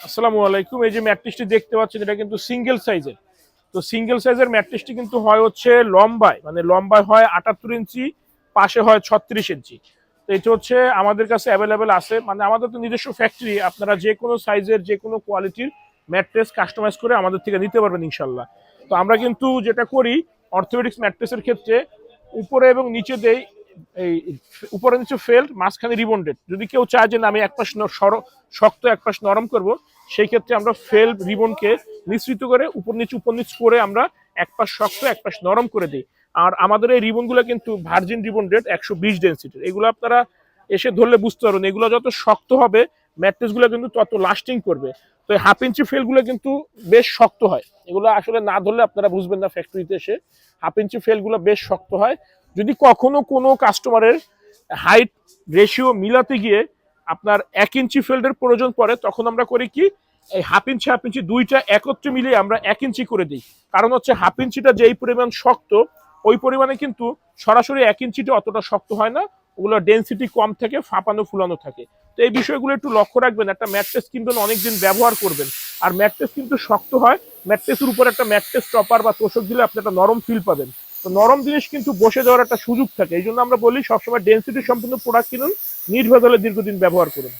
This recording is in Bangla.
আসসালামু আলাইকুম। এই যে ম্যাট্রিক্সটি দেখতে পাচ্ছেন এটা কিন্তু সিঙ্গেল সাইজের। তো সিঙ্গেল সাইজের ম্যাট্রিক্সটি কিন্তু হয় হচ্ছে লম্বায়, মানে লম্বায় হয় 78 ইঞ্চি, পাশে হয় 36 ইঞ্চি। তো এটা হচ্ছে আমাদের কাছে অ্যাভেলেবেল আছে, মানে আমাদের তো নিজস্ব ফ্যাক্টরি, আপনারা যে কোনো সাইজের যে কোনো কোয়ালিটির ম্যাট্রেস কাস্টমাইজ করে আমাদের থেকে নিতে পারবেন ইনশাল্লাহ। তো আমরা কিন্তু যেটা করি অর্থোপেডিক্স ম্যাট্রেসের ক্ষেত্রে উপরে এবং নিচে দেই এই উপরে নিচে ফেল্ট, মাঝখানে রিবন্ডেড। যদি কেউ চায় যে না আমি এক পাশ শক্ত এক পাশ নরম করব, সেই ক্ষেত্রে আমরা ফেল্ট রিবনকে মিশ্রিত করে উপর নিচ করে আমরা এক পাশ শক্ত এক পাশ নরম করে দিই। আর আমাদের এই রিবনগুলো কিন্তু ভার্জিন রিবন্ডেড 120 ডেন্সিটির। এগুলো আপনারা এসে ধরলে বুঝতে পারবেন এগুলো যত শক্ত হবে ম্যাট্রেসগুলো কিন্তু তত লাস্টিং করবে। তো এই হাফ ইঞ্চি ফেলগুলো কিন্তু বেশ শক্ত হয়, এগুলো আসলে না ধরলে আপনারা বুঝবেন না ফ্যাক্টরিতে এসে। হাফ ইঞ্চি ফেলগুলো বেশ শক্ত হয়। যদি কখনো কোনো কাস্টমারের হাইট রেশিও মিলাতে গিয়ে আপনার 1 ইঞ্চি ফেল্ডের প্রয়োজন পড়ে, তখন আমরা করি কি এই হাফ ইঞ্চি দুইটা একত্রে মিলিয়ে আমরা 1 ইঞ্চি করে দিই। কারণ হচ্ছে হাফ ইঞ্চিটা যেই পরিমাণ শক্ত ওই পরিমাণে কিন্তু সরাসরি 1 ইঞ্চিটা অতটা শক্ত হয় না, ওগুলো ডেন্সিটি কম থাকে, ফাঁপানো ফুলানো থাকে। তো এই বিষয়গুলো একটু লক্ষ্য রাখবেন। একটা ম্যাট্রেস কিনবেন, অনেকদিন ব্যবহার করবেন, আর ম্যাট্রেস কিন্তু শক্ত হয়, ম্যাট্রেসের উপর একটা ম্যাট্রেস টপার বা তোষক দিলে আপনি একটা নরম ফিল পাবেন। তো নরম জিনিস কিন্তু বসে যাওয়ার একটা সুযোগ থাকে, এই জন্য আমরা বলি সবসময় ডেন্সিটি সম্পূর্ণ প্রোডাক্ট কিনুন, নির্ভেজালে দীর্ঘদিন ব্যবহার করুন।